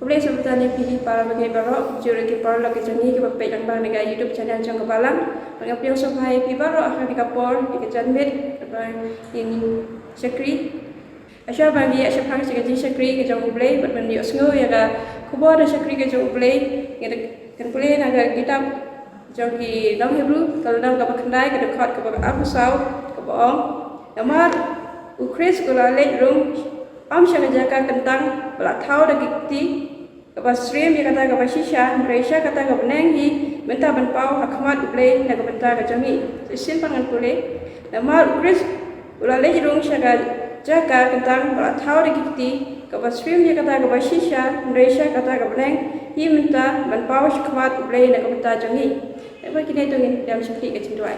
boleh sebutan yang pilih para bagai barok juru ki para lagi jangi ke bapak yang bang dengan YouTube channel jang kebalang mengapi yang sopai pi barok akan dikapor di kejanbet ini syakri asal bagi asal pang segaji syakri ke jang boleh berbandi osngo ya ga kubur ada syakri ke jang boleh kan boleh naga kitab jang ki dang hebru kalau dang kapal kendai ke dekat ke bapak abu sau ke boong namar ukris kula lek room syaka jaka kentang belak tahu dah kiti kepas stream dia kata kepas shisha Malaysia kata ke benang hi benta benpau hakmat boleh nak benta ke jangi sesin pangan boleh nama ukris ulale jirung syaka jaka kentang belak tahu dah kiti kepas stream dia kata kepas shisha Malaysia kata ke benang hi benta benpau hakmat boleh nak benta jangi apa kini tu ni dalam syakri ke Jingduwai.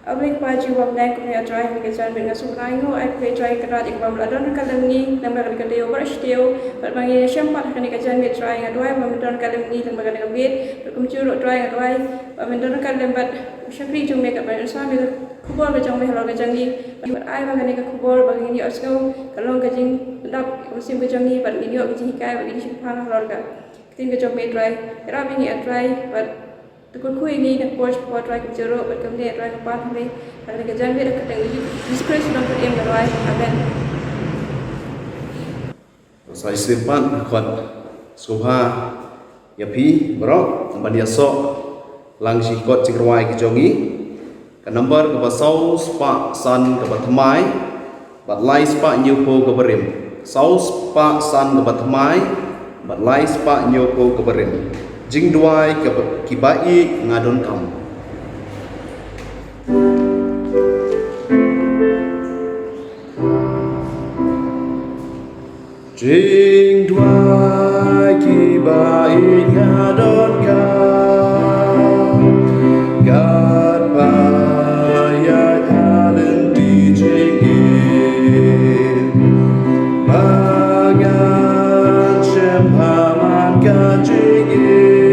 Abang paju wabnai kumya try ke jan dengan sungai I play try kerat ikbam ladon kalam ni lambar ke deo bersteo berbangi syampat kan ke jan try ngadoi memendon kalam ni lambar ke bit berkumcur try ngadoi memendon kalam bat syakri jumbe ke ban sami kubur ke jang mehlo ke jangi ai bang ke kubur bagi ni osgo kalong ke jing dap musim ke jangi bat ni ke jing kai bagi syampan halor ka tin ke jumbe try era bingi try bat tukul kui ni nak puas try ke jeruk berkem dia try ke pan ni kalau ke jangan dia keteng diskresi sudah beriam berwai amen saya simpan kuat subha ya pi bro tempat dia sok langsi kot cikrwai ke jongi ke number ke basau spa san ke batmai bat lai spa nyupo ke berim sau spa san ke batmai bat lai spa nyupo ke berim Jingduwai kibai ngadon kam. Jingduwai kibai ngadon kam. Gad bayat halen di jingin. Bagan sempaman kajingin.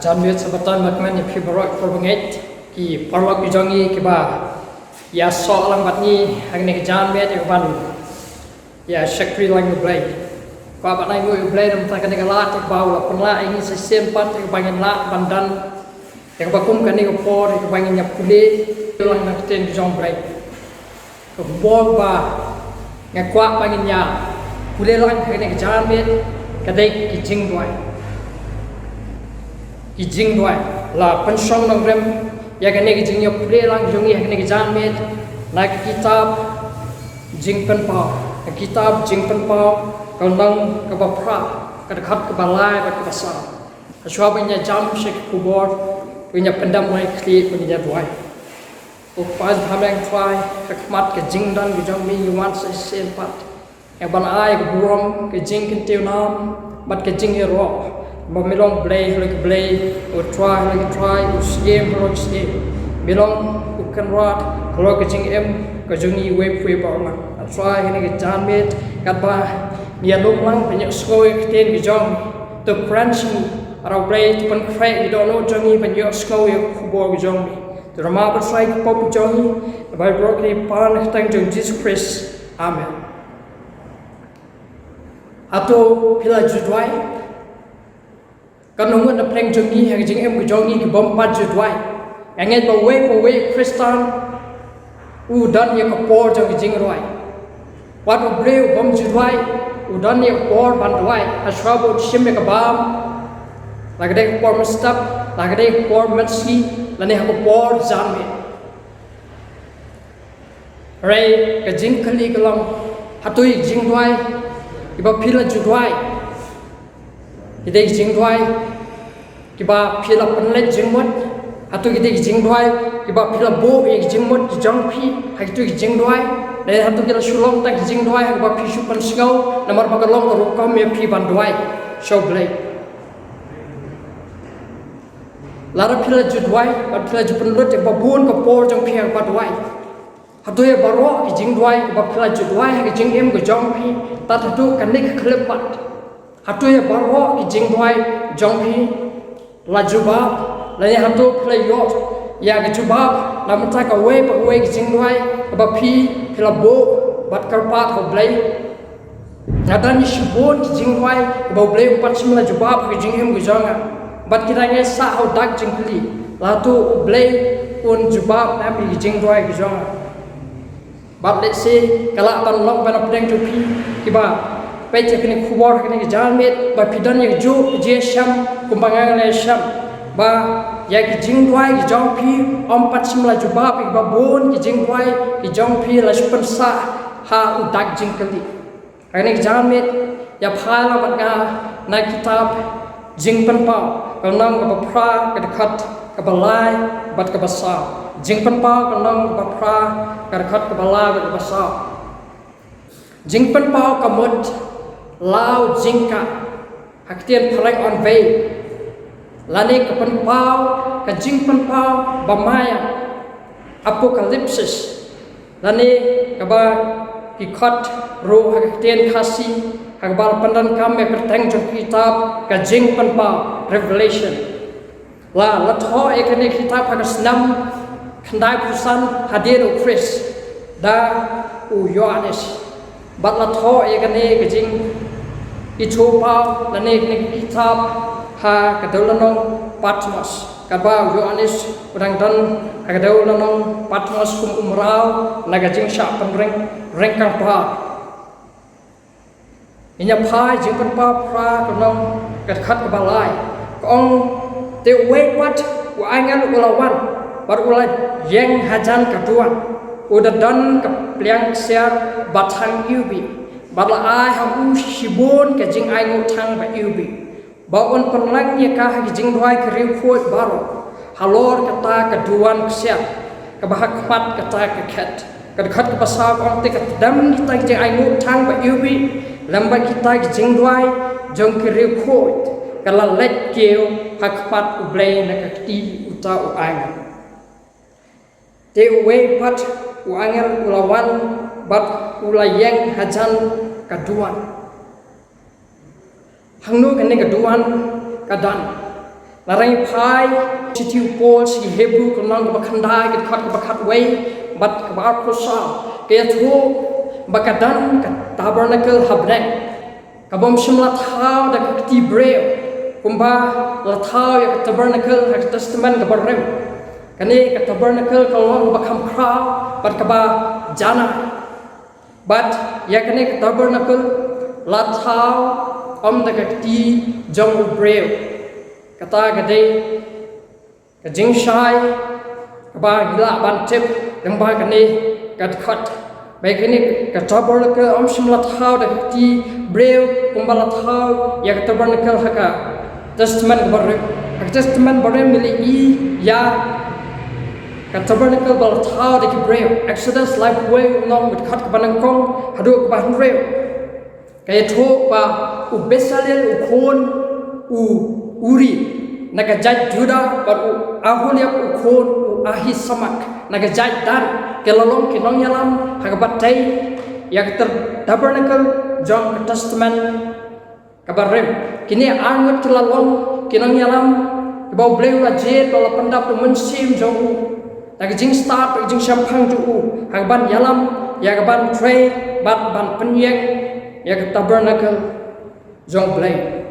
John Wade sabatan makman ya pibarok forbanget ki parlok ijongi ki ba ya so lang batni hangne ki John Wade ya ban ya shakri lang blay kwa bat nai ngui blay dam ta kan galat ki ba la penla ini sistem pat ki bangin la bandan ya ba kum kan ni ko por ki bangin ya pule lang nak ten ki jong blay ko bo ba ngakwa bangin ya pule lang hangne ki John Wade kadai ki Jingduwai la pensong nongrem ya kene ki jingyo pre lang jongi kene ki janmet na kitab jingpen pau kitab jingpen pau kondang ke bapra ke dekat ke balai ke pasar aswa punya jam shek kubor punya pendam mai kli punya duai upas hameng try hikmat ke jingdan ke jongmi yuan sen pat yang ban ai ke burom ke jing kentiu nam bat ke jing hero Milong blay like blay, or try like try, or skim or skim. Milong ukan rot, kalau kecing kajungi web web orang. Try ini kejan met, kata dia Nonglang banyak sekolah keten kejong. Tu French atau blay tu pun crack, dia don't jongi banyak sekolah kubur kejong. Tu ramai bersai pop jongi, lepas berok ni pan ketang jong Jesus Christ. Amen. Atau pila Jingduwai. Kan nunggu na pleng jongi yang jing em jongi ki bom pa Jingduwai yang ngai ba we Kristen dan ye ko por jong Jingduwai wat bre bom Jingduwai dan ye por ban duai asrabo sim ye ka bam lagde por mustap lagde por matsi lane ko por janme rai ka jing khali kalam hatui Jingduwai iba phila Jingduwai kita Jingduwai kiba phila penlet jingmot atau kita Jingduwai kiba phila bo ek jingmot jangpi haitu Jingduwai dan hatu kita sulong tak Jingduwai kiba phi supan singau namar pakalong ko rukam me phi banduai show blay lara phila Jingduwai bat phila jupenlut kiba bun ko por jang phi banduai hatu ye baro Jingduwai kiba phila Jingduwai ki jingem ko jangpi tat hatu kanik khlepat hatu ye baro ki Jingduwai jangpi la jubab la ya hatu play yot ya ke jubab la mata ka we pa we ki Jingduwai ba phi phila bo bat karpat ho blay ngadan ni shibon ki Jingduwai ba blay pat simla jubab ki jinghem ki jonga bat kita nge sa ho dak jingli la tu blay un jubab na mi ki Jingduwai ki jonga bat let's say kala ban long ban pdeng tu phi ki ba pece kini kubor kini jalmet ba pidan yang ju je sham kumbangang le sham ba ya ki Jingduwai ki jongpi om pat simla jubab ki ba bon ki Jingduwai ki jongpi la supan sa ha udak jingkali kini jalmet ya phala bat ga na kitab jingpen pau kanang ka pra ka dekat ka balai bat ka basa jingpen pau kanang ka pra ka dekat ka balai bat ka basa jingpen pau ka mot lau jingka haktian paling on bay lani ke penpau ke jing penpau bamaya apokalipsis lani kaba ikot ro haktian kasi hakbal pandan kami bertang jong kitab ke jing penpau revelation la latho ekene kitab hagasnam khandai pusan hadir Chris da Yohanes bat latho ekene ke jing itu pau lane kitab ha kadaulanong Patmos kaba Yohanes udang dan kadaulanong Patmos kum umrau nagajing sya penreng rengkang pa inya pa jing pa pra kanong kadkhat balai kong te we pat wa angan ulawan bar ulai yang hajan kaduan udah dan kepliang siar batang yubi Bala ai hamu shibon ke jing ai ngutang ba yubi ba on penlang ye ka ki Jingduwai ke riu khoi baro halor kata keduan ksia ke bahak pat kata ke khat ke khat ke pasal on te ke dam kita jing ai ngutang ba yubi lamba kita ki Jingduwai jong ke riu khoi kala let keu hak pat ublay na ka ti uta u ai te we pat u angel ulawan bat ulayang hajan kaduan hangnu kene kaduan kadan Larang pai sitiu pol si Hebrew kenang ke bakandai ke khat ke bakat wei bat ke bar prosal ke thu bakadan ke tabernacle habnek kabom shimla thau da ke ti breu kumba la thau ya ke tabernacle ha testament ke barrem kani ke tabernacle kalong ke bakam krau bat ke ba jana bat ya kani ke tabernacle la thau om da ke ti jong breu kata gede ke jingshai ke ba gila ban tip yang ba kani kat khat baik ini ke tabernacle om shimla thau da ti breu kumbala thau ya ke tabernacle haka testament barre testament barre mili i ya ke tabernacle bal thau da ki breu exodus life way long with khat ke banang kong hadu ke ba breu kaya tho ba u besalel u khon u uri naga jaj juda bar u ahuliap u khon u ahi samak naga jaj dan kelalong kinong yalam hagabatai yak ter tabernacle jong testament kabarem kini angat kelalong kinong yalam kebau bleu la jet bala pendap tu mensim jong u naga jing start jing shampang tu u hagaban yalam yagaban tray bat ban penyek yak tabernacle jong bleu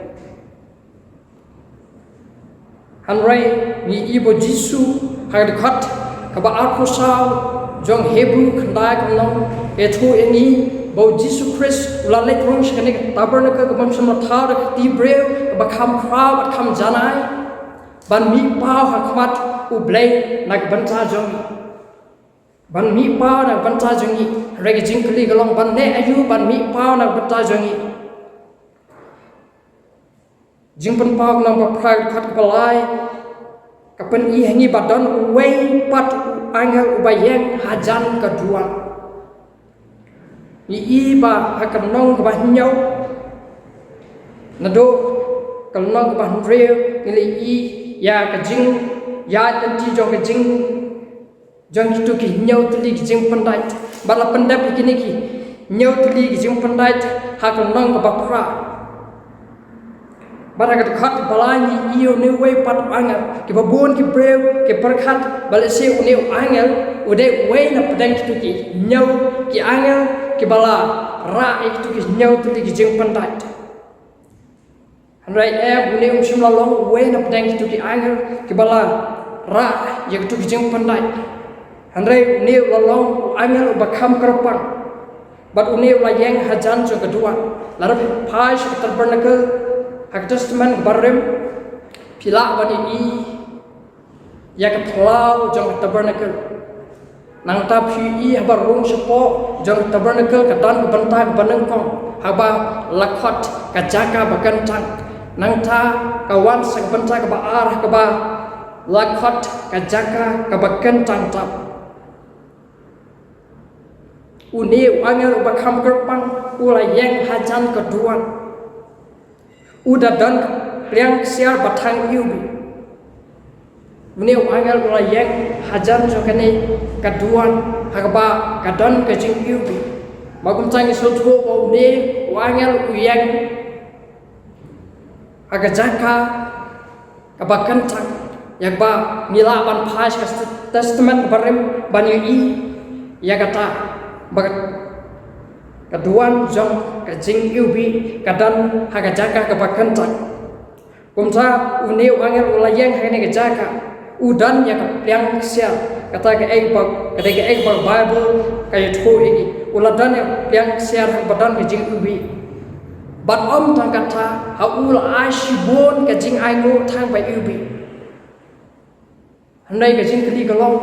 Hanrai ni ibo Jisu hagad khat kaba arkusau jong Hebrew khandai kamnong ethu ini bo Jisu Christ ulalek rong shkanik tabernacle kabam shama thar ti breu kaba kham khraw bat kham janai ban mi pau hakmat u blai nak banta jong ban mi pau nak banta jongi reg jingkli galong ban ne ayu ban mi pau nak banta jongi jingpan pau nang ba phai khat balai kapan i hangi badan wei pat angel ubayeng hajan kedua i ba hakam nong ba nyau nado kalnong ba ndreu nili i ya kajing ya tanti jong kajing jong tu ki nyau tli ki jing pandai bala pandap kini ki nyau tli ki jing pandai hakam nong ba pra barakat khat balani iyo ne way pat angel ki babon ki breu ki perkhat balese une angel ude way na pedang tu ki nyau ki angel ki bala ra ik tu ki nyau tu ki jing pandai hanrai une shimla long way na pedang tu ki angel ki bala ra yak tu ki jing pandai hanrai ne long angel bakam kerpang bat une la yang hajan jo kedua larap paish tabernacle hak testament barrem pila bani i yak plau jong tabernacle nang ta phi i habar rong sepo jong tabernacle kadan bantang baneng kong haba lakhot kajaka bakantang nang ta kawan sang banta ka ba arah ka ba lakhot kajaka ka bakantang tap uni angel bakam kerpang ulai yang hajan keduan udah dan yang siar batang yubi meneu angel mulai yang hajan jokane kaduan hagba kadan kajing yubi bagum tangi sotho bau ne angel uyang agajaka kabakan tang yakba mila ban pas testament barem bani i ya kata bagat kaduan jong kajing yubi kadan hagajaka kabakantang kumsa uneu angel ulayang hene gajaka udan yang sial kata ke bag kata ke bag bible kaya tho ini uladan yang sial badan kajing yubi bat om tang kata haul ashibon kajing aingo thang bai yubi handai kajing kali galong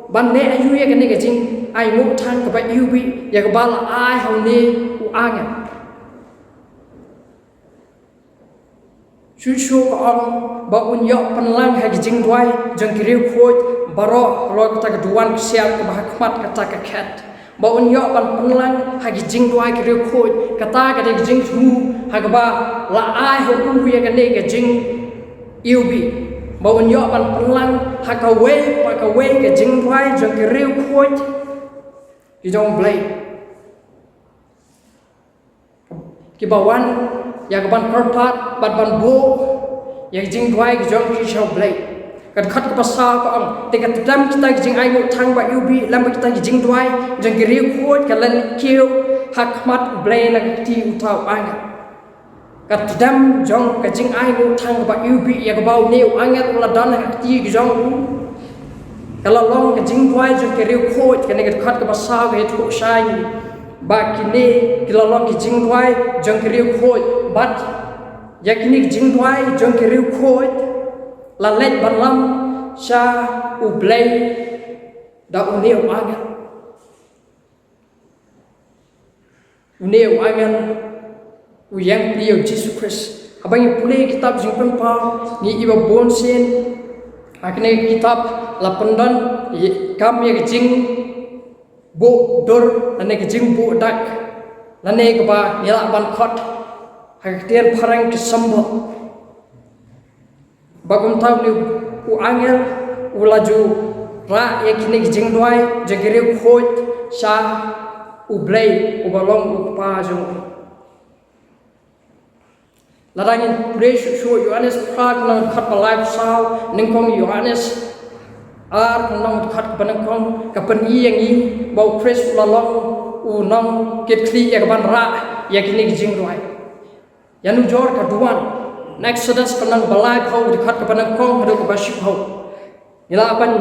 ban ne ayu ya kene kajing ai nguk thang ka ba yubi ya ka bala ai haune u anga chu ka ong ba un yo panlang ha jingduwai jang kiriu khoj baro ro ka duan siap ka ba khmat ka ta ka khat ba un yo pan panlang ha jingduwai kiriu khoj ka ta ka de jing thu ha ka ba la ai hu u ya ka ne ka jing yubi ba un yo pan panlang ha ka we pa ka we ka jingduwai jang kiriu khoj ki jong blai ki bawan ya ban karpat ban bo yang Jingduwai ke jong ki shau blai kat khat ka pasa ka ang te kat dam kita ki jing ai mo thang ba ubi lam kita ki Jingduwai jong ki riu khot ka lan kiu hak mat blai na ti utau ang kat dam jong ka jing ai mo thang ba ubi ya ka bau neu angat ula dan hak ti ki jong kalau long ke Jingduwai jong ke riu khot ke negat khat ke pasau ke thu sai ba kini kalau long ke Jingduwai jong ke riu khot bat ya kini Jingduwai jong ke riu khot la let balam sha u blai da uneu angat u yang pliu Jesus Christ abang pulih kitab jingpen pa ni iba bon sen akne kitab lapandan kam ye jing bu dur ane jing bu dak lane ke ba nila ban khot haktian parang ke sambo bagum taw ni u angel u laju ra ye kini Jingduwai jagere khoj sha u blai u balong u pa jong larangin pure shu Yohanes prag nang khat balai sao ningkong Yohanes ar nang khat banangkong kapan i yang i bau Chris lalong u nang ketli ya ban ra ya kini Jingduwai yanu jor ka duan Exodus kanang balai phau di khat banangkong hadu ka baship phau ila pan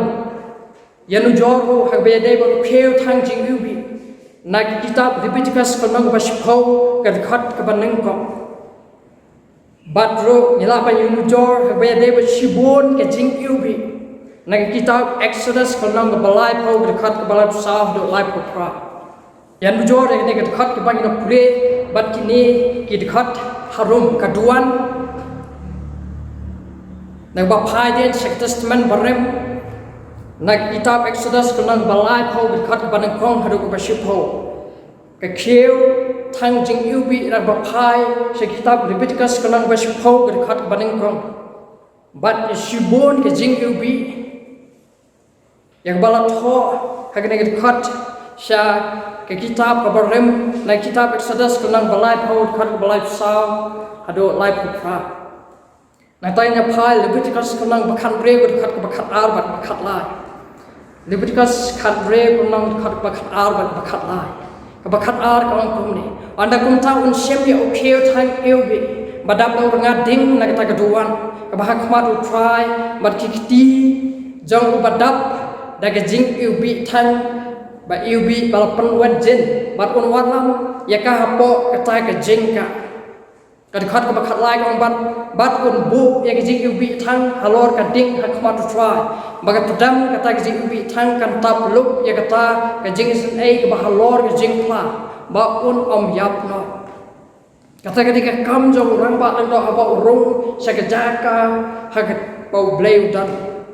yanu jor ho ha be dei ba kheu thang jing ubi na kitab Leviticus kanang baship phau ka khat ka banangkong Badro nila pa yung jor habaya deba shibon ke jing ubi nag kitab Exodus kanang balai pau dekat ke balai sah do life ko pra yan jor ne dekat ke bang na pure bat kini ki dekat harum kaduan nag ba phai Second Testament barem nag kitab Exodus kanang balai pau dekat ke banang kong hadu ko bashipo ke kheu thang jing ubi ra ba phai se kitab Leviticus kanang ba shipho ke khat baning kong bat shibon ke jing ubi yang bala tho hagane ke khat sha ke kitab kabarem na kitab Exodus kanang balai phau khat balai sao ado life pra na tanya phai Leviticus kanang bakhan re ke khat bakhat ar bakhat lai Leviticus khat re kanang khat bakhat ar bakhat lai kabakhat ar kawang kumni anda kumta un shemya okeo tang eubi badap dong ngading na kita keduan kabahak mat u try mat kikti jong badap daga jing eubi tang ba eubi balapan wajin bat un walam yaka hapo kata ke jingka kadkhat kabakhat lai kawang bat un bu ya ke jing eubi tang halor kading hak mat u try baga pedam kata ke jing ubi thang kan tap luk ya kata ke jing sen ai ke bahalor ke jing pla ba un om yap no kata ketika kam jong orang ba ando aba urung sa ke jaka hagat bau bleu dan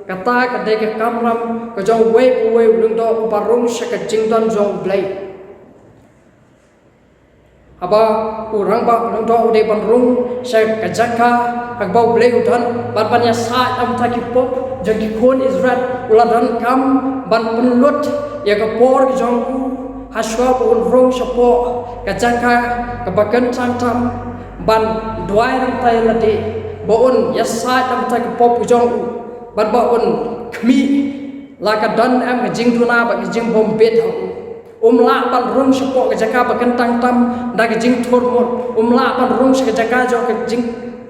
kata ketika kam ram ke jong we lung do barung sa ke jing dan jong bleu aba urang ba lung do de barung sa ke jaka hak bau bleu dan ban ban ya sa am ta ki pop jadi kon Israel uladan kam ban penlut ya kapor ki jong haswa pun rong sapo kajaka kabakan tam ban duai ram tay lade boon ya sa am ta ki pop ki jong ban boon khmi la ka dan am ki jing duna ba ki jing bom bet la ban rong sapo kajaka bakan tam da ki jing thormot la ban rong sa kajaka jong ki jing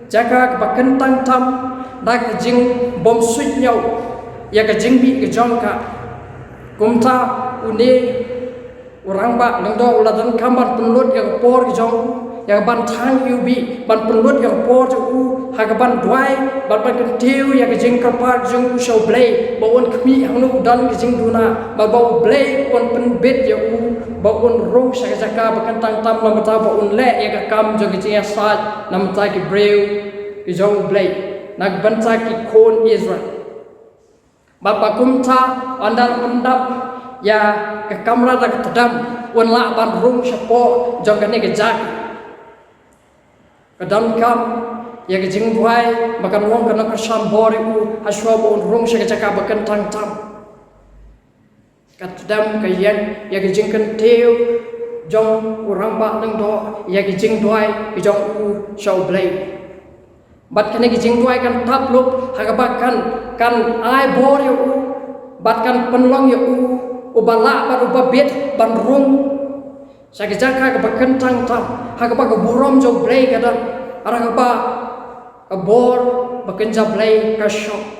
jaka bakan tam da ke jing bom suit nhau ya ke jing bi ke jong ka kumta une orang ba nang do uladan kamban penlut ya por ke jong ya ban thang ubi ban penlut ya por ju u ha ka ban dwai ban ban ke tiu ya ke jing ka par jong u show blay ba on khmi hang nu dan ke jing duna ba ba blay on pen bet ya u ba on rong sa ka ba kan tang tam lam ta ba on le ya ka kam jo ke jing ya sa nam ta ki breu ke jong blay nagbanta ki kon Israel bapa kumta andal pendap ya ke kamera dak tedam wan la ban rung sapo jongane ke jak kadam kam ya ke Jingduwai makan wong kana ka sambori u haswa bon rung sa ke jaka bakan tang tam kat tedam ke yan ya ke jingkan teu jong urang ba nang do ya ke Jingduwai ke jong u show blade bat kan ki Jingduwai kan tap lup hagaba kan ai bor yo bat kan penlong yo ubala bat ubabet ban rung sakijaka ka bakentang tam hagaba ka burom jo blay kada aragaba ka bor bakenja blay ka shop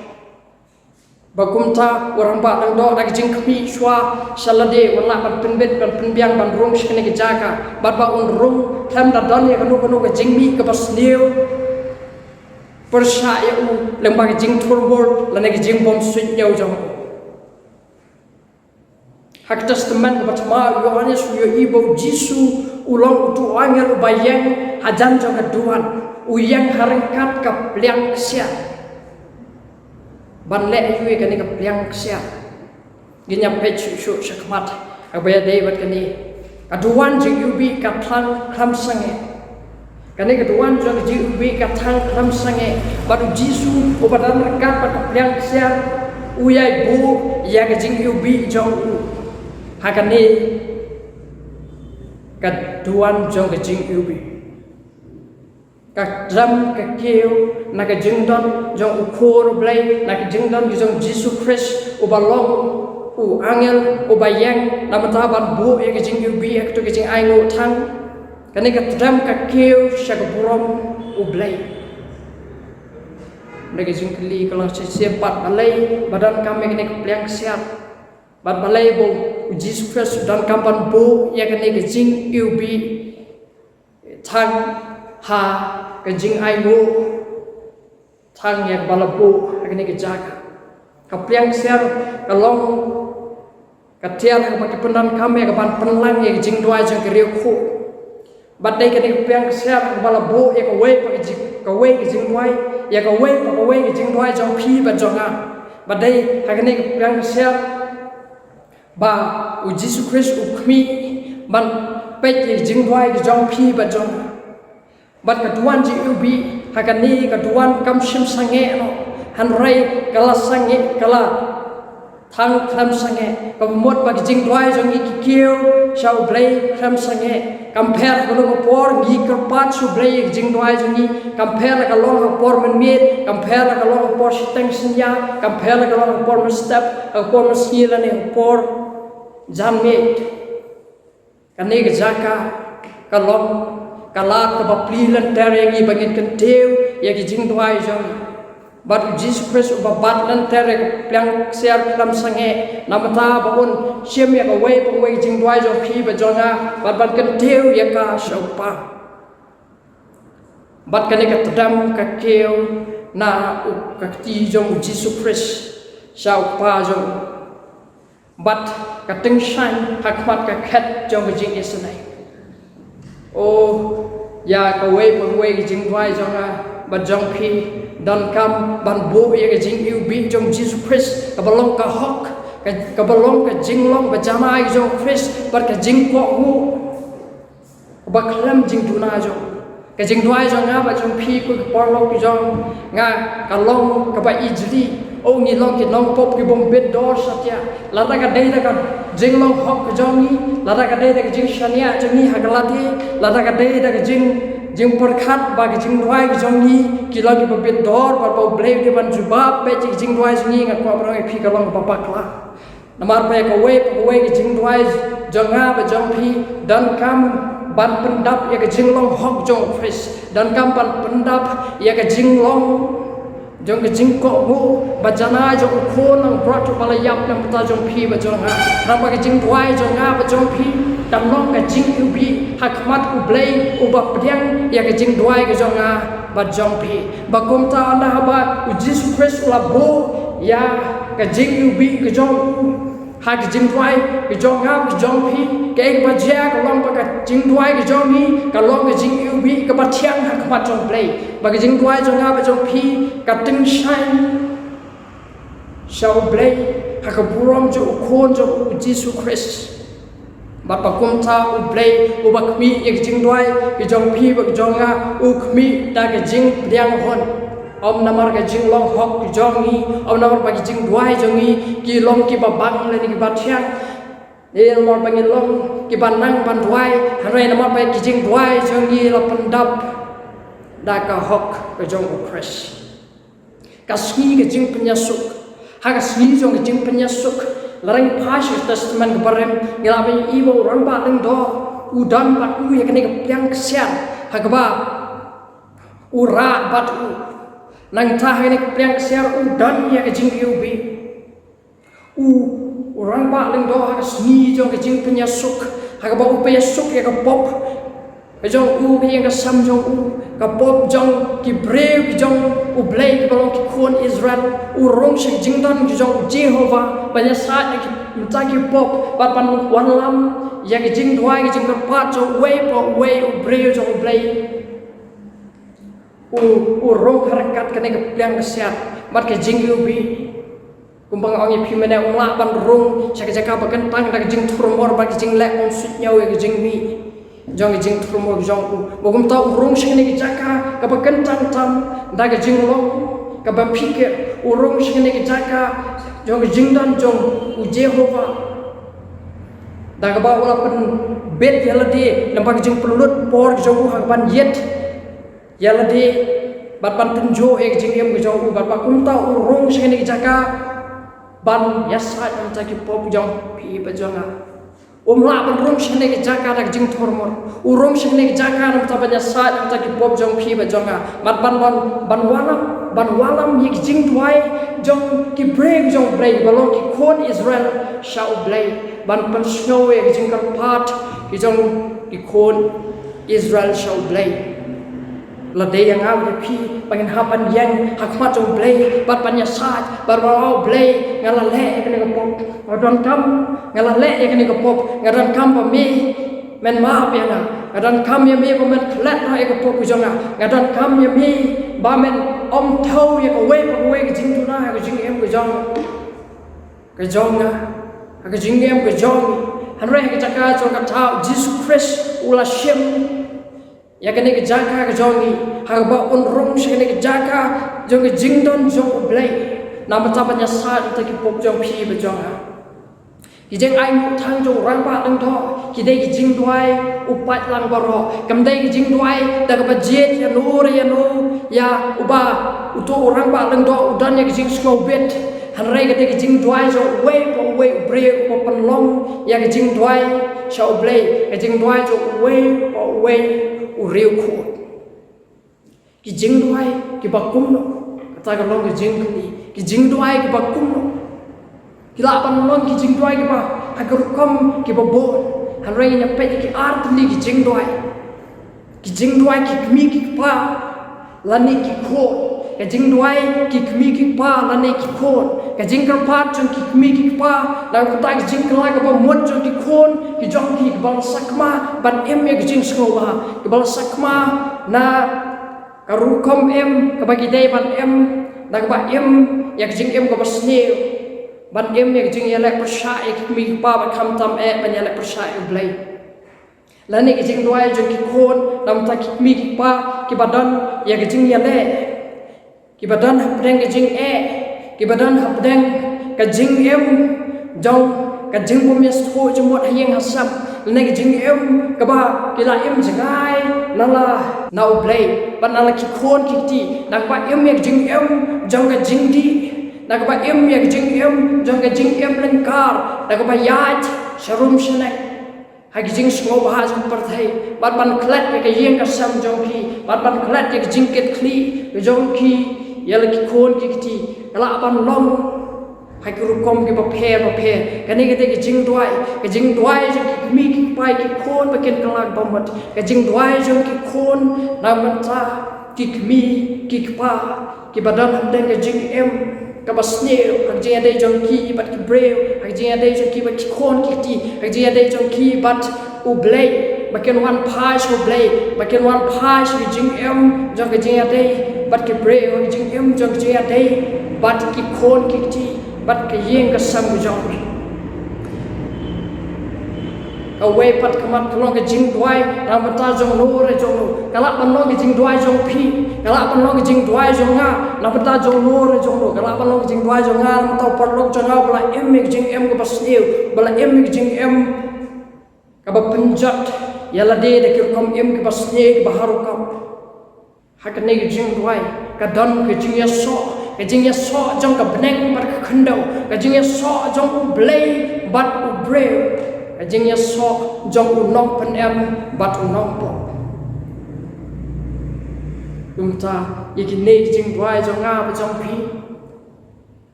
bagumta orang ba dang do dak jing kami shwa salade wala ban penbet ban penbiang ban rung shkene ki jaka bat ba un rung tham da don ya kanu ka jingmi ka bas new persya ya lembah ki jing turbor lane ki jing bom swit nyau jong hak testament ka batma Yohanes yo ibo Jisu ulang tu angel bayang hajan jong keduan uyang harengkat ka pliang sia ban le yue kani ka pliang sia ginya pech shu shakmat abaya dei bat kani aduan jing ubi ka thang kham sange kani aduan jing ubi ka thang kham sange badu Jisu obadan rekat pat pliang sia uyai bu ya ka jing ubi jong u hakani ka duan jong ka jing ubi ka drum ka kêu na ka jingdon jong ukhor blai na ka jingdon jong Jesus Christ ubalong angel ubayang na mataban bu ya ka jing ubi ak to ka jing ai ngo thang kani ka drum ka kêu shagaburom ublai na ka jing kli kalau sepat balai badan kami kini ka pliang siap bad balai bo Jesus Christ dan kampan bu ya kani ka jing ubi thang ha ka jing ai ngo thang yak balabu agni ke jaga ka pliang ser ka long ka tiar ka paki pendan kame ka ban penlang yak Jingduwai jang ke riu khu badai ka ni pliang ser ka balabu yak wei pa ka wei ka Jingduwai yak wei pa ka wei ka Jingduwai jang phi ba jonga badai ka ni ka pliang ser ba u Jesus Christ u khmi ban pet yak Jingduwai ka jang phi ba jonga bat kaduan ji ubi hakani kaduan kam shim sange no hanrai kala sange kala thang kham sange kamot ba Jingduwai jongi ki keu shau blai kham sange compare kono por gi kerpat su blai Jingduwai jongi compare ka long por men mit compare ka long por siteng senya compare ka long por step ka por sila ne por jamit kani ga jaka ka long kalat ka baplilan tere ngi bangin kenteu ya ki Jingduwai jong bat Jesus Christ uba batlan tere pliang siar lam sange namata baun siem ya ka wei pa wei Jingduwai jong phi ba jonga bat ban kenteu ya ka shopa bat kane ka tadam ka keu na u ka ti jong Jesus Christ shau pa jong bat ka teng shan hakmat ka khat jong jing isnai oh ya ka wei pa wei Jingduwai jonga ba jong phi dan kam ban bu ya ka jing ubi jong Jesus Christ ka balong ka hok ka balong ka jinglong ba jamai jong Christ bar ka jing ko hu ba klam jing duna jong ka Jingduwai jonga ba jong phi ku por long jong nga ka long ka ba ijri oh ni long ki long pop ki bom bed dor satya lada ka dei ka jinglong hok jongi lada ka dei ka jing shania jongi hagalati lada ka dei ka jing perkhat ba ki Jingduwai jongi ki lagi bed dor ba ba blai ki ban jubab pe ki Jingduwai jongi nga ko bro phi ka long ba pakla namar pe ka wei ki Jingduwai jonga ba jong phi dan kam ban pendap ya ka jinglong hok jong Christ dan kam ban pendap ya ka jinglong jong ke jingko mu bajana jong khon ang brat pala yap nam ta jong phi ba jong ha ramba ke Jingduwai jong ha ba jong phi tam long ke jing ubi hakmat u blai u ba pdiang ya ke Jingduwai ke jong ha ba jong phi ba kom ta anda ba u Jesus Christ la bo ya ke jing ubi ke jong ha ke Jingduwai ke jong ha ke jong phi ke ba ja ka long ba ke Jingduwai ke jong ni ka long ke jing ubi ka ba thiang hakmat jong blai ba ke Jingduwai jong ha ba jong phi ka ting shine shau blai hakaburom jo khon jo Jesus Christ bat pa kum ta u blai u ba khmi ek Jingduwai ki jong phi ba jonga u khmi ta ke jing priang hon om namar ke jing long hok ki jongi om namar ba ki Jingduwai jongi ki long ki ba bang le ni ki ba thiang ni namar ba ngi long ki ba nang ban duai hanai namar ba ki Jingduwai jongi la pandap da ka hok ka jong oppress ka sngi ka jing penyasuk ha ka sngi jong ka jing penyasuk larang phas testament barem ngelabe ibo orang ba leng do udan pat u ya kene ka piang kesian ha ka ba ura bat u nang tha kene ka piang kesian udan ya ka jing ubi orang ba leng do ha ka sngi jong ka jing penyasuk ha ka ba u penyasuk ya ka pop ka jong u yang ka sam jong u ka pop jong ki brave ki jong u blay ki balong ki khon Israel u rong shik jingdan ki jong Jehovah banya sa ki mta ki pop pat pan wan lam ya ki Jingduwai ki jing pat jong way po way u brave jong blay u rong harakat ka ne ka plang ka siat mat ka jing ubi kumbang ang ipi mena ong la ban rong sa ka jaka bakan tang da ka jing thurmor ba ki jing le on sut nyaw ya ki jing mi jong jing thurmor jong u bogum ta urung shine ki jaka ka ba kentan tam da ga jing long ka ba pike urung shine ki jaka jong jing dan jong u Jehovah da ga ba wala pen bet yala de nampak jing pelulut por jong u hak ban yet yala de bat ban tunjo e jing em jong u bat ba kum ta urung shine ki jaka ban yasa am ta ki pop jong pi ba jonga la ban rom shine ki jaka dak jing thormor u rom shine ki jaka nam ta banya sa nam ta ki pop jong phi ba jonga mat ban walam ye ki Jingduwai jong ki break jong break balong ki khon Israel shall blay ban pan snow ye ki jing kar pat ki jong ki khon Israel shall blay la de yang am phi pangen hapan yang hakmat jong blay bat panya sa bar balau blay ngala le ke ne pop ngadon kam ngala le ke ne pop ngadon kam pa mi men maaf ya na ngadon kam ya mi pa men klat na ke pop jonga ngadon kam ya mi ba men om thau ya ko we pa we ke jing tu na ke jing em ke jong ke jing em ke jong han re ke jaka jong ka thau Jesus Christ ula shem ya kene ke jaka ke jongi ha ba on rong shene ke jaka jong ke jingdon jong blay nam ta panya sa ta ki pop jong phi ba jong ha ki jeng ai mu thang jong rang ba dang tho ki dei ki Jingduwai upat lang baro kam dei ki Jingduwai da ka ba jet ya no ya uba uto orang ba dang do udan ya ki jing sko bet han re ke dei ki Jingduwai jo way po way bre po pan long ya ki Jingduwai shau blay ki Jingduwai jo way po way u riu khu ki Jingduwai ki bakum no kata ka long ki Jingduwai ki bakum no ki la pan long ki Jingduwai ki ba agar kom ki ba bon han rei nya pe ki art ni ki Jingduwai ki kmi ki pa lani ki kho ka Jingduwai ki kmi ki pa lani ki kho ka jingkar pat chung ki kmi ki pa la ku ta ki jingkar ka ba mot chung ki khon ki jong ki bal sakma ban em ye ki jing sko ba ki bal sakma na karu kom em ka ba ki dei ban em na ka ba em ya ki jing em ka ba sne ban em ye ki jing ya le persha ye ki kmi ki pa ba kham tam e ban ya le persha e blai la ni ki Jingduwai jong ki khon nam ta ki kmi ki pa ki badan ya ki jing ya le ki badan hap deng ki jing e ki badan hap deng ka jing em jong ka jing bom yes tho jmot hayeng hasam ne ki jing em ka ba ki la em jangai nala nau blay ban nala ki khon ki ti nak ba em ye jing em jong ka jing di nak ba em ye jing em jong ka jing em lengkar nak ba yat sharum shnek ha ki jing smo ba jong parthai ban klat ye ka yeng ka sam jong ki ban klat ye ki jing ket khli jong ki yala ki khon ki ti kala ban long hai ki rukom ki ba phe kani ke ki Jingduwai je ki mi ki pai ki khon ba ken kala ba mat ka Jingduwai je ki khon na man ta ki mi ki pa ki badan den ka jing em ka ba sne ka jing ade jong ki bat ki brave ka jing ade jong ki ba ki khon ki ti ka jing ade jong ki bat u blay ba ken wan phai u blay ba ken wan phai ki jing em jong ka jing ade bat ki brave ka jing em jong jing ade bat ki khon ki ti bat ka yeng ka sam jong ka we pat kamat kalong ka Jingduwai na mata jong no re jong no kala pan no ki Jingduwai jong phi kala pan no ki Jingduwai jong nga na mata jong no re jong no kala pan no ki Jingduwai jong nga na mata par lok jong nga bala em me jing em ko pasniu bala em me jing em ka ba penjat yala de ki kom em ki pasne ki baharu kam hak ne Jingduwai ka don ke jing ya so jong ka beneng bar ka khandau ka jing ya so jong u blei bat u breu ka jing ya so jong u nok pen em bat u nok po ta ikine Jingduwai jong nga ba jong phi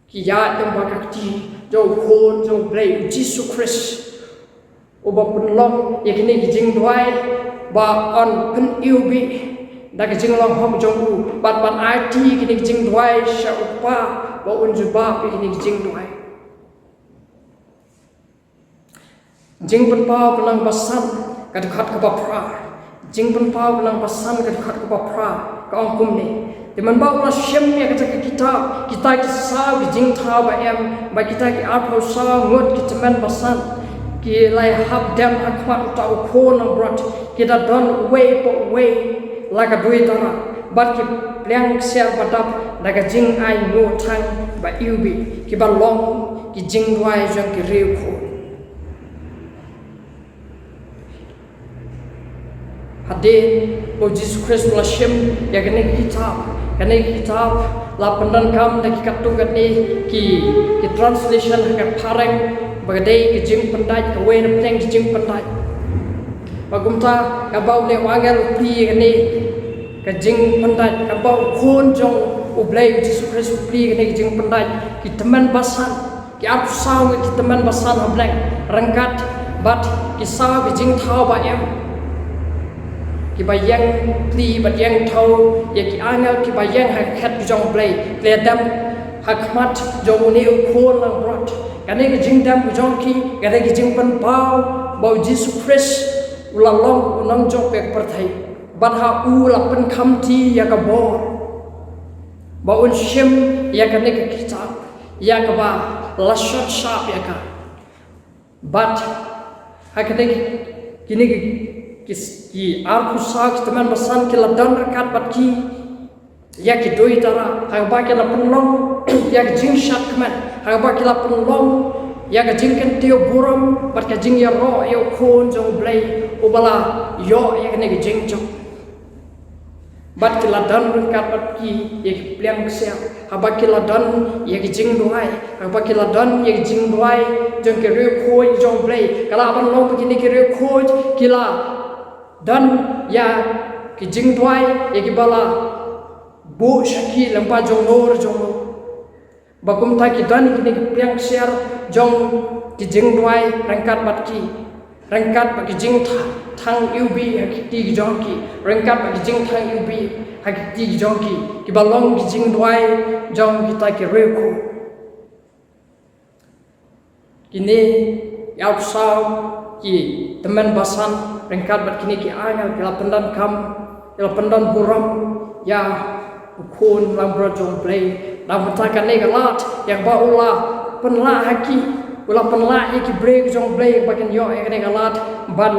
ki ya dem ba ka ti jong khon jong blei Jesus Christ uba pun long ikine Jingduwai ba on pen iubi da ke jing long hom jong u bat ban IT kini Jingduwai sha upa ba unjuba kini Jingduwai jing pen pau kelang basan ka khat ka ba pra jing pen pau kelang basan ka khat ka ba pra ka ong kum ni de man ba ula shem ya ka kita ki sa ki jing tha ba em ba kita ki a phau sa ngot ki teman basan ki lai hab dem akwa ta u khon ang brat kita don way po way laga dui tara bat ki plyang share badap daga jing ai no thang ba iubi ki ba long ki Jingduwai jong ki riu kho hade bo Jesus Christ la shem ya gane kitab la pandan kam da ki katu gane ki translation ka parang bagade ki jing pandai ka we na plyang ki jing pandai bagumta ka bau le wangel pri gane ka jing pandai ka bau khon jong ublai Jesus Christ pri gane jing pandai ki teman basan ki ap saw ki teman basan hablai rangkat bat ki saw ki jing thau ba em ki bayang pri bat yang thau ya ki angel ki bayang ha khat jong blai le dam hakmat jong ni khon lang brat kane ki jing dam jong ki kane ki jing pan pau bau Jesus Christ ulalong unang jong pek perthai bat ha u la pen kham thi ya ka bo ba un shem ya ka ne ka kitab ya ka ba la shot sharp ya ka bat ha ka ne kini ki ar khu sa ki teman basan ki la dan rakat bat ki ya ki doi tara ha ba ki la pen long ya ki jing shat kman ha ba ki la pen long ya ka jing kan tio buram bat ka jing ya ro yo khon jong blai ubala yo ya ka ne jing jong bat ki ladan rangkat bat ki ya ki plyang sia haba ki ladan ya ki Jingduwai haba ki ladan ya ki Jingduwai jong ki re khoi jong blai kala ban long ki ni ki re khoi ki la dan ya ki Jingduwai ya ki bala bu shaki lampa jong nor jong bakum ta ki dan ki ni ki plyang sia jong ki Jingduwai rangkat bat ki rangkat bat ki jing thang ubi hakiti ki jong ki rangkat bat ki jing thang ubi hakiti ki jong ki balong ki Jingduwai jong kita ki reko kini yau saw ki teman basan rangkat bat kini ki angel ki pandan kam ki pandan buram ya ukun lam brojong play lam matakan ne galat yang ba ula penla haki ula penla ki break jong play bakin yo ne galat ban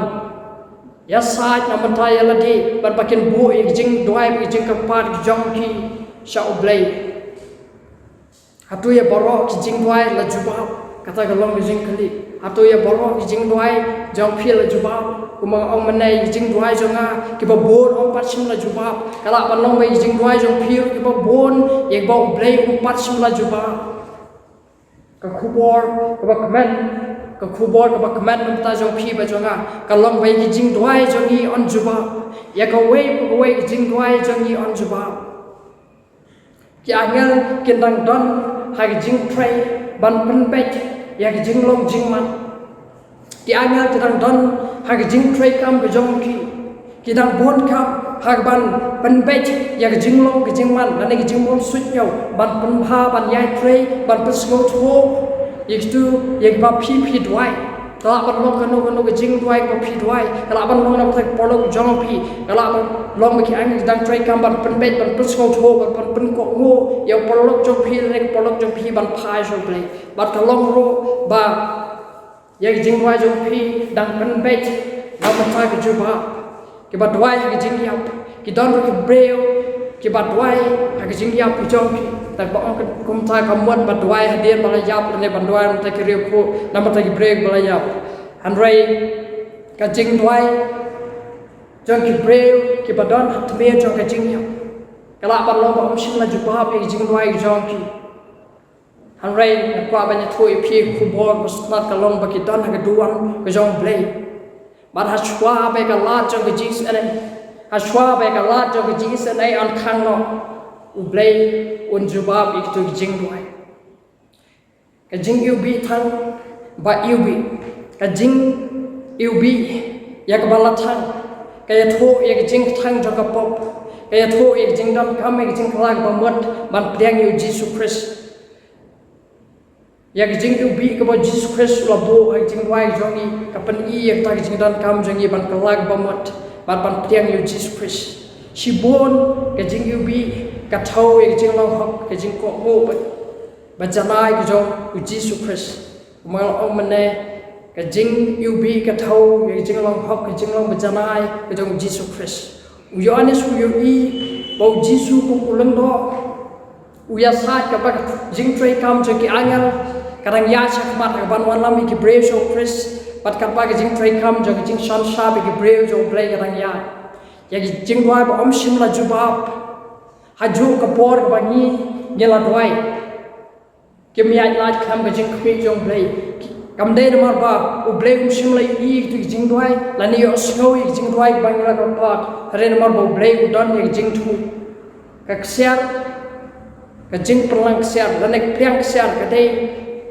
ya saat na mataya ladi ban bakin bu ki Jingduwai ki jing kapat ki jong ki sha oblay hatu ya baro ki Jingduwai la jubab kata galong ki jing kali hatu ya baro ki Jingduwai jong phi la jubab kuma ong manai ki Jingduwai jonga ki ba bon ong patsim la jubab kala ban long bai Jingduwai jong phi ki ba bon ye ba oblay ong patsim la jubab ka khubor ka ba kmen ka khubor ka ba kmen namta jong phi ba jonga ka long bai ki Jingduwai jongi on jubab ya ka wei ki Jingduwai jongi on jubab ki angel kindang don ha ki jing tray ban pen bet ya ki jing long jing man ki angel kindang don ha ki jing tray kam ki jong ki dang bon kam ha ban pen bet ya ki jing long ki jing man na ki jing bon suit nhau ban pen pha ban yai tray ban pen sgo tho yektu yek ba phi Duwai kala ban long kanu ki Jingduwai ba phi Duwai kala ban long na thak polok jong phi kala ban long ki ang dang tray kam ban pen bet ban pen sgo tho ban pen ko ngo ya polok jong phi ne polok jong phi ban phai so play bat ka long ro ba yek Jingduwai jong phi dang pen bet na ma thak ki juba ki ba Duwai ki jing yap ki don ki breu ki ba Duwai ha ki jing yap ki jong ki tak ba ong kum ta kam wat ba Duwai hadien bala yap ne ban Duwai ta ki re ko na ma ta ki breu bala yap andrai ka Jingduwai jong ki breu ki badon hatme jong ka jing yam kala ban lo ba sim la jubab e Jingduwai jong ki han rei na kwa ba nya thui phi khu bor ba snat ka long ba ki don ha duan ka jong blei bar ha chwa ba ka la jong ka Jesus ane ha chwa ba ka la jong ka Jesus ane an khang no u blei un jubab ik tu Jingduwai ka jing yu bi thang ba yu bi ka jing yu bi yak ba la thang ka ya tho yak jing thang jong ka pop ka ya tho yak jing don kam yak jing klag ba mot ban priang yu Jesus Christ yak jing yu bi ka ba Jesus Christ la bo yak Jingduwai jongi ka pan I yak ta jing don kam jongi ban klag ba mot ban priang yu Jesus Christ si bon ka jing yu bi ka tho yak jing long hok ka jing ko mo ba janai ka jong yu Jesus Christ ma om ne ka jing yu bi ka tho yak jing long hok ka jing long ba janai ka jong Jesus Christ u yohanes u yu I bo Jesus ko ulang do u ya sa ka ba jing trei kam jong ki angal kadang ya chakmat ka ban wan lam ki brave so Christ pat ka ba ka jing trei kam jong jing shan sha ki brave jo play kadang ya ki Jingduwai ba om sim la jubab haju ka por ka bangi ngela duai kim ya lat kam ka jing khmi jong play kam de mar ba u play um sim la I tu Jingduwai la ni yo snow I Jingduwai bang la ka pa re mar ba play u don ni jing thu ka ksiar ka jing perlang ksiar la nek priang ksiar ka dei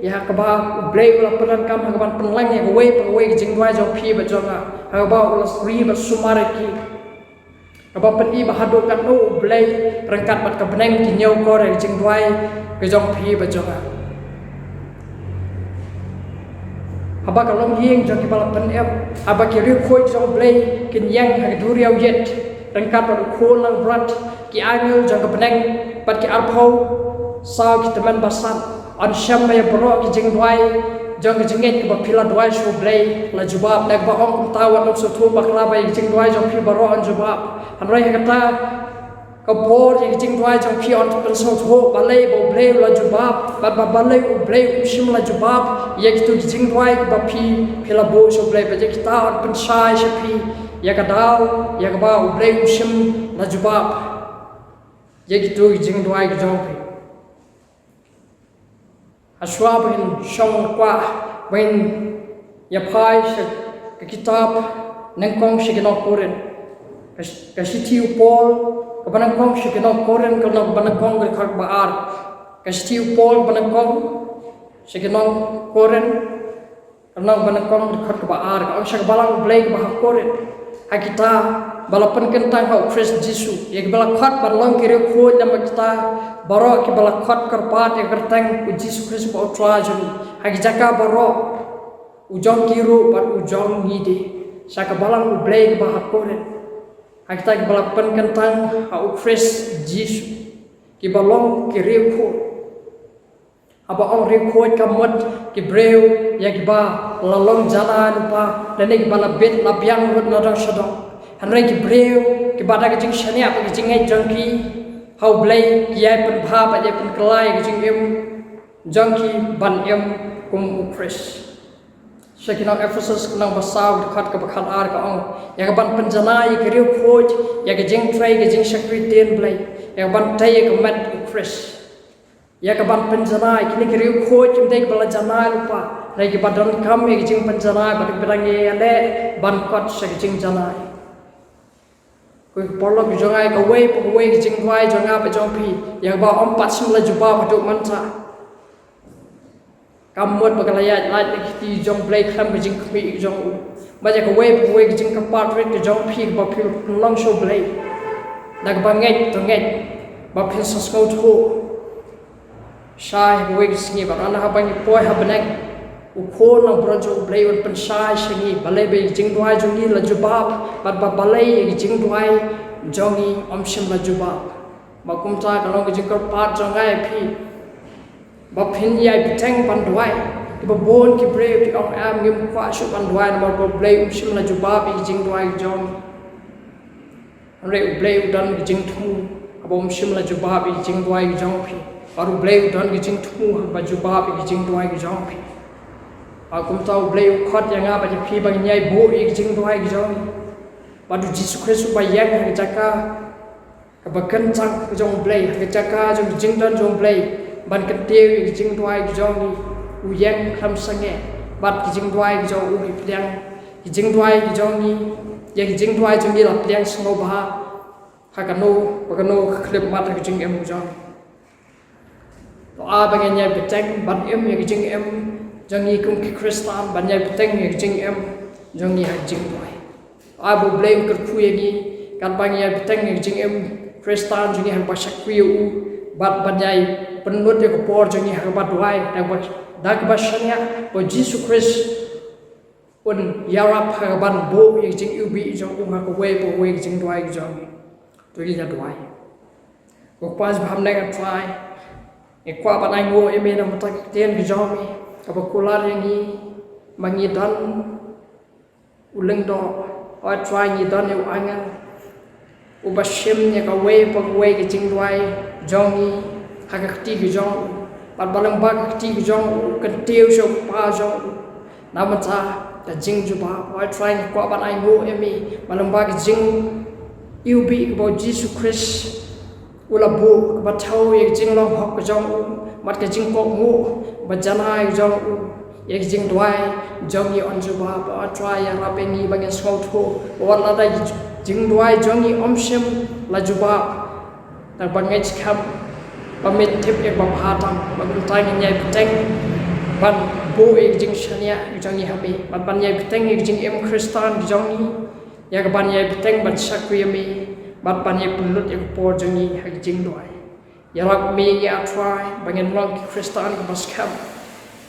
ya ka ba u play la peran kam ka ban perlang ya we pa we Jingduwai jong phi ba jonga ka ba u ri ba sumare ki ka ba pen I ba hadu kan no u play rangkat bat ka beneng ki nyau ko re Jingduwai ka jong phi ba jonga aba ka long yeng jong ki bala pen em aba ki ri khoi jong play kin yang ha du riau yet rangkat bat khol lang brat ki angel jong ka beneng bat ki arpho sao ki teman basan an sham ya bro ki Jingduwai jong ka jinget ki ba phila duai shu play la jubab dak ba ong tawat ok so thu bakla ba Jingduwai jong phi baro an jubab han rai ha ta ka por ki Jingduwai jong phi on pen so thu ba lei bo play la jubab ba lei u play u shim la jubab ye ki tu ki Jingduwai ki ba phi phila bo so play ba je ki ta on pen sai she phi ya ka dau ya ka ba u play u shim la jubab ye ki tu ki Jingduwai ki jong phi aswa bin shong kwa when ya pai se ka kitab nang kong se kinok koren ka sitiu pol ka banang kong se kinok koren ka nok banang kong ka khak ba ar ka sitiu pol banang kong se kinok koren ka nok banang kong ka khak ba ar ka sa balang blake ba koren ha kita balapan kentang ha Christ Jesus ye bala khat balong kire khoj nam kita baro ki bala khat karpat ye kertang u Jesus Christ ba trajun ha ki jaka baro u jong kiru bat u jong ngide saka balang u blake ba koren ha kita ki balapan kentang ha u Christ Jesus ki balong kire khoj aba ong re khoj kamot ki breu ye ki ba lalong jana lupa dane ki bala bet la biang rut na dang shadong hanrai ki breu ki bada ka jing shania pa ki jing ai jong ki how blai ki ai pen bha pa ye pen klai ki jing em jong ki ban em kum u Christ shakina Ephesus nang basaw khat ka bakhat ar ka ong ya ka ban pen jana ye ki riu khoj ya ka jing trai ki jing shakri ten blai ya ban tai ka mat u Christ ya ka ban pen jana ki ni ki riu khoj kim dei bala jana lupa rai ki badon kam ye ki jing pen jana ba ki berang ye ale ban khat shak jing jana kui porlo ki jongai ka wei pa wei ki Jingduwai jonga pa jong phi yang ba om pat sim la juba pa tu man cha kam mot pa kala ya lai ti jong play kham ki jing khmi jong u ba ja ka wei pa wei ki jing ka pat ret ki jong phi ba phi long show play dak ba ngai to ngai ba phi sa sko thu shai wei ki singi ba ana ha ba ni poi ha banek u khon na bronjo play on pen sai singi balai be Jingduwai jongi la jubab bat ba balai ki Jingduwai jongi om sim la jubab ba kum ta ka long ki jing ko pat jongai phi ba phin yai piteng pan duai ki ba bon ki brave ki ong am ngim kwa shu pan duai na ba play um sim la jubab ki Jingduwai jong re u play u dan ki jing thu ba um sim la jubab ki Jingduwai jong phi baru play u dan ki jing thu ba jubab ki Jingduwai jong phi kum tau bleu khot yang apa je phi bang nyai bo ik Jingduwai jong badu Jesus Christ bayang hang jaka kebakan cang jong play hang jaka jong jingdan jong play ban ketiu jingduai jong ni uyang kham sange bat jingduai jong u piang jingduai jong ni yang jingduai jong ni la piang smo ba hakano bakano klip mat jing em jong doa baganya beteng ban em yang jing em jong ni kum Kristan ban ya beteng yang jing em jong ni jingduai abu blame kerpu lagi kan banyak beteng yang jing em Kristan jadi hang pasak kuyu bat banyak penut yang kepor jadi hang bat duai dan bat dak basanya bo Jesus Christ pun yarap hang ban bo yang jing ubi jong hang ko we bo we jing duai jong tu dia duai ko pas baham nang try e kwa ban ai ngo em na matak tien ki jong mi ka kular yang ni mangidan uleng do or try ni don you angan ubashim nya ka we pag we ke jingduai jongi hakakti ke jong pat balang ba kakti ke jong kan teu so pa jong namata ta jingjuba or try ni kwa ban ai ngo emi balang ba ke jing you be about Jesus Christ ula bu ba thau ye jinglong hok ke jong mat ke jing ko ngo ba janai jong ye jingduai jongi onjuba ba try ya rapeni bangen smauto wala da jingduai jongi omshem lajuba ta bangai kham pamit tip ek ba phatam ba guntai nyai peteng ban bo ek jing shania jongi habi ban nyai peteng ek jing em Kristan jongi ya ban nyai peteng ban sakriyami ban nyai pulut ek por jongi ha jingduai ya rap mi ya try bangen long Kristan bas kham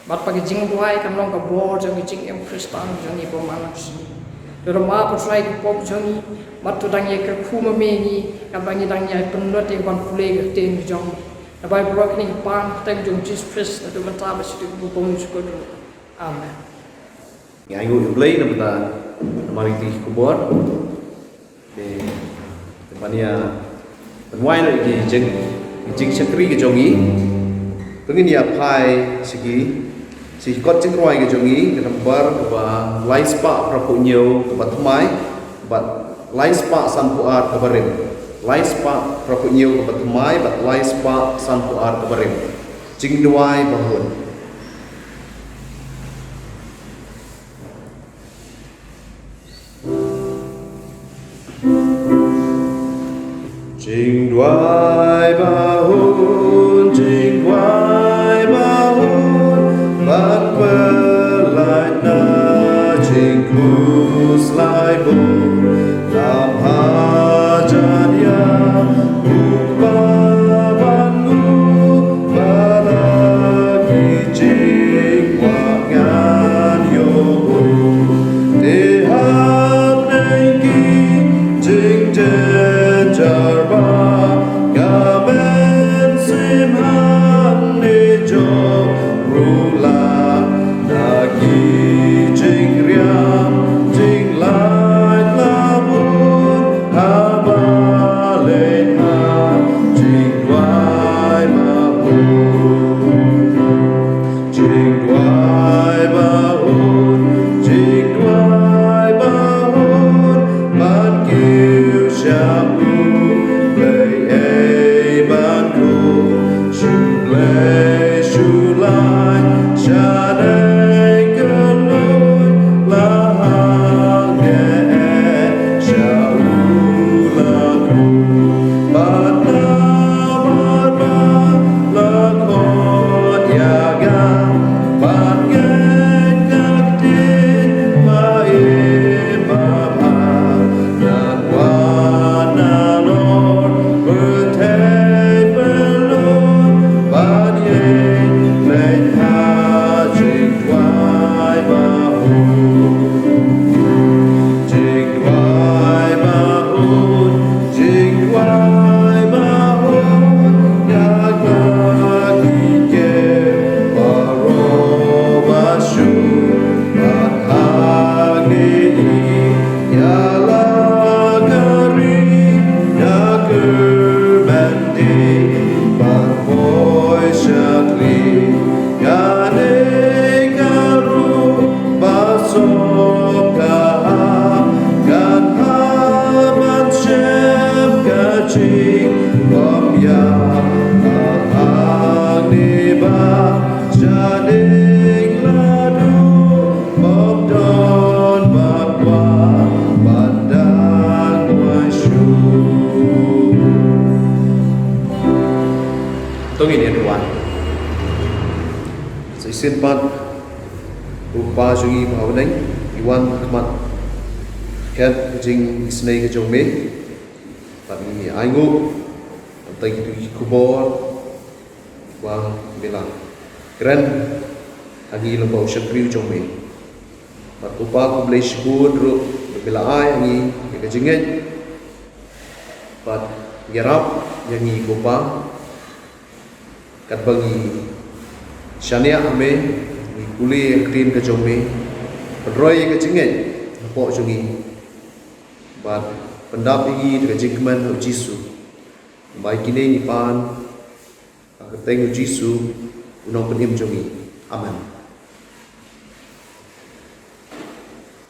bat pagi jingduai kan long ka bor jong jing em Kristan jong ni pemalang si dorma potrai ko pop jong ni mat tu dang ye ka khu ma me ni ka bangi dang ye penot ye ban pule ke ten jong na bai brok ni pan teng jong Jesus Christ tu mata ba si tu pong su ko amen ngai ngu play na bata mari ti kubor de tempania penwai na jing sakri ke jongi pengin ya pai sigi si kot Jingduai ke jongi ke number ba lai spa prapunyo ke batmai bat lai spa san puar ke barim lai spa prapunyo ke batmai bat lai spa san puar ke barim Jingduai bahun Jingduai bahun Jingduai bahun bat belai na jingkus lai bu lam hajan ya upabangu balagi jingwa ngan yo dehap nengi jing jarba gamen ching bom ya ni ba janing ladu bom don bakwa bandang masyu tungin ya tuan sin pat upa jungi bhawnai iwan khmat ket jing snei ke jome pat ni aingu tai tu kubor wa bilang keren agi lo bau shakri jome pat upa ku blai shkur ru bila ai ni ke jinget pat gerap yangi kupa kat bagi Shania ame ni kuli clean ke jome roy ke jinget po jungi bat pendap igi de jingman Jisu bai kini ni pan ak teng Jisu unong penim jungi amen.